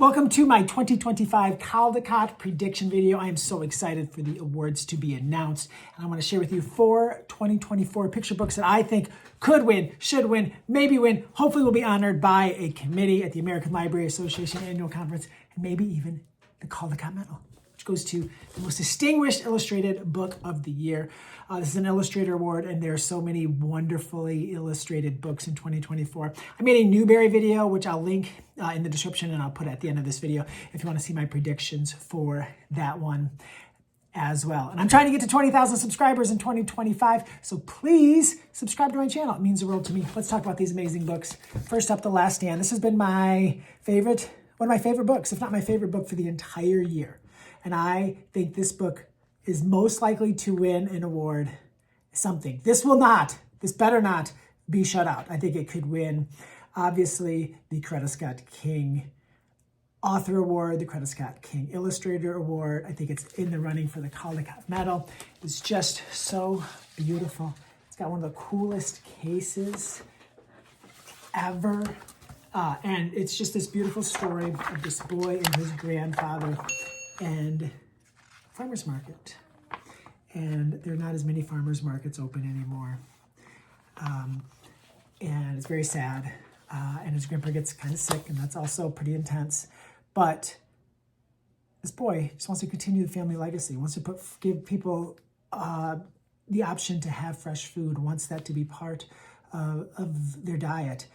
Welcome to my 2025 Caldecott Prediction video. I am so excited for the awards to be announced. And I want to share with you 4 2024 picture books that I think could win, should win, maybe win, hopefully will be honored by a committee at the American Library Association Annual Conference, and maybe even the Caldecott Medal, which goes to the most distinguished illustrated book of the year. This is an illustrator award, and there are so many wonderfully illustrated books in 2024. I made a Newbery video, which I'll link in the description, and I'll put at the end of this video if you want to see my predictions for that one as well. And I'm trying to get to 20,000 subscribers in 2025, so please subscribe to my channel. It means the world to me. Let's talk about these amazing books. First up, The Last Stand. This has been my favorite, one of my favorite books, if not my favorite book for the entire year. And I think this book is most likely to win an award, something. This better not be shut out. I think it could win, obviously, the Caldecott King Author Award, the Caldecott King Illustrator Award. I think it's in the running for the Caldecott Medal. It's just so beautiful. It's got one of the coolest cases ever. And it's just this beautiful story of this boy and his grandfather and farmer's market. And there are not as many farmers markets open anymore. And it's very sad. And his grandpa gets kind of sick, and that's also pretty intense. But this boy just wants to continue the family legacy, wants to give people the option to have fresh food, wants that to be part of their diet.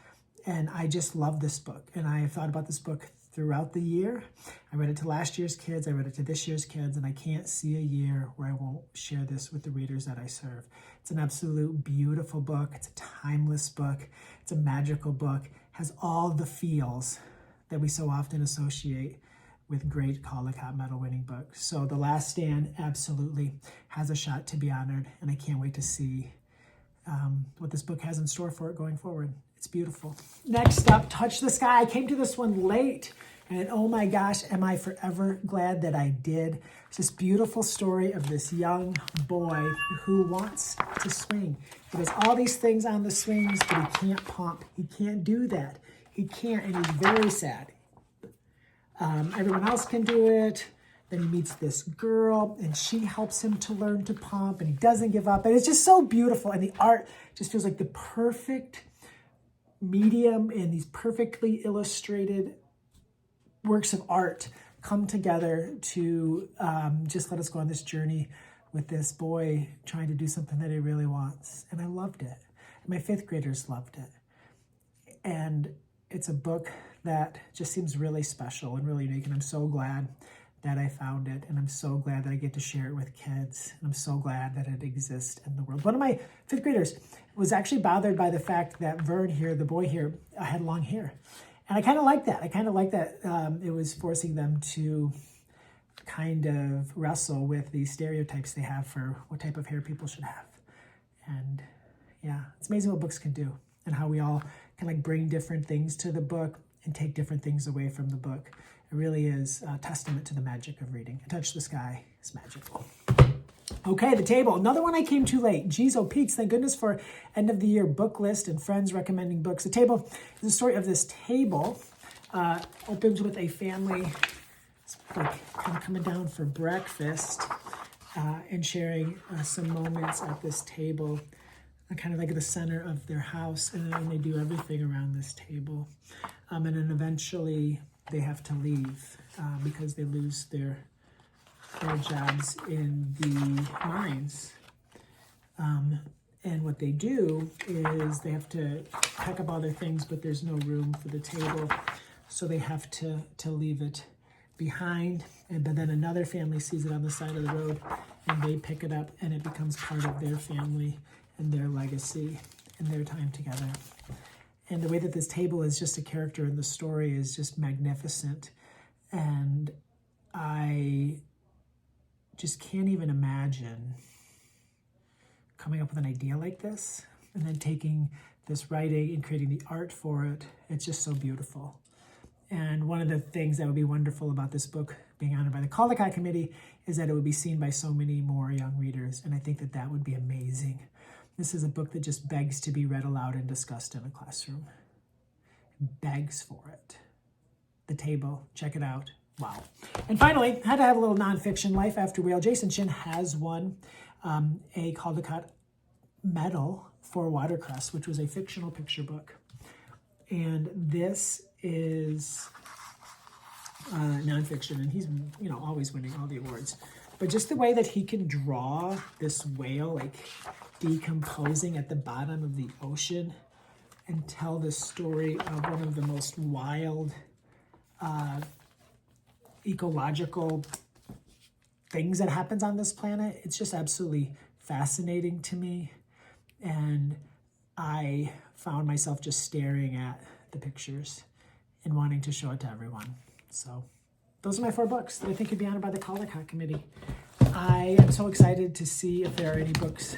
And I just love this book. And I have thought about this book throughout the year. I read it to last year's kids, I read it to this year's kids, and I can't see a year where I won't share this with the readers that I serve. It's an absolute beautiful book. It's a timeless book. It's a magical book. It has all the feels that we so often associate with great Caldecott Medal winning books. So The Last Stand absolutely has a shot to be honored, and I can't wait to see what this book has in store for it going forward. It's beautiful. Next up, Touch the Sky. I came to this one late, and oh my gosh, am I forever glad that I did. It's this beautiful story of this young boy who wants to swing. He does all these things on the swings, but he can't pump. He can't do that. He can't, and he's very sad. Everyone else can do it. Then he meets this girl, and she helps him to learn to pump, and he doesn't give up. And it's just so beautiful, and the art just feels like the perfect medium, and these perfectly illustrated works of art come together to just let us go on this journey with this boy trying to do something that he really wants. And I loved it. And my 5th graders loved it. And it's a book that just seems really special and really unique. And I'm so glad that I found it. And I'm so glad that I get to share it with kids. And I'm so glad that it exists in the world. One of my 5th graders was actually bothered by the fact that Vern here, the boy here, had long hair. And I kind of like that. I kind of like that it was forcing them to kind of wrestle with the stereotypes they have for what type of hair people should have. And yeah, it's amazing what books can do and how we all can like bring different things to the book and take different things away from the book. It really is a testament to the magic of reading. Touch the Sky is magical. Okay, The Table. Another one I came too late. Geez, oh Pete's, thank goodness for end of the year book list and friends recommending books. The Table is the story of this table. Opens with a family like kind of coming down for breakfast and sharing some moments at this table, kind of like at the center of their house. And then they do everything around this table. And then eventually they have to leave because they lose their jobs in the mines. And what they do is they have to pack up all their things, but there's no room for the table. So they have to leave it behind. But then another family sees it on the side of the road and they pick it up, and it becomes part of their family and their legacy and their time together. And the way that this table is just a character in the story is just magnificent. And I just can't even imagine coming up with an idea like this and then taking this writing and creating the art for it. It's just so beautiful. And one of the things that would be wonderful about this book being honored by the Caldecott Committee is that it would be seen by so many more young readers. And I think that that would be amazing. This is a book that just begs to be read aloud and discussed in a classroom. It begs for it. the table. Check it out. Wow. And finally, had to have a little nonfiction life after Whale. Jason Chin has won a Caldecott medal for Watercress, which was a fictional picture book. And this is nonfiction, and he's, you know, always winning all the awards. But just the way that he can draw this whale, like decomposing at the bottom of the ocean, and tell the story of one of the most wild ecological things that happens on this planet. It's just absolutely fascinating to me. And I found myself just staring at the pictures and wanting to show it to everyone. So those are my 4 books that I think could be honored by the Caldecott Committee. I am so excited to see if there are any books,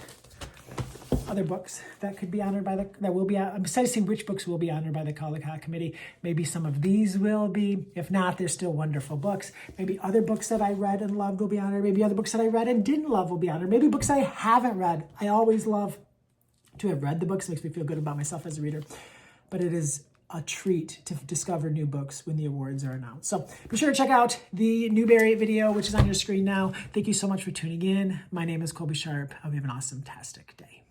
other books that could be honored by I'm excited to see which books will be honored by the Caldecott Committee. Maybe some of these will be. If not, they're still wonderful books. Maybe other books that I read and loved will be honored. Maybe other books that I read and didn't love will be honored. Maybe books I haven't read. I always love to have read the books. It makes me feel good about myself as a reader. But it is a treat to discover new books when the awards are announced. So be sure to check out the Newbery video, which is on your screen now. Thank you so much for tuning in. My name is Colby Sharp. I hope you have an awesome-tastic day.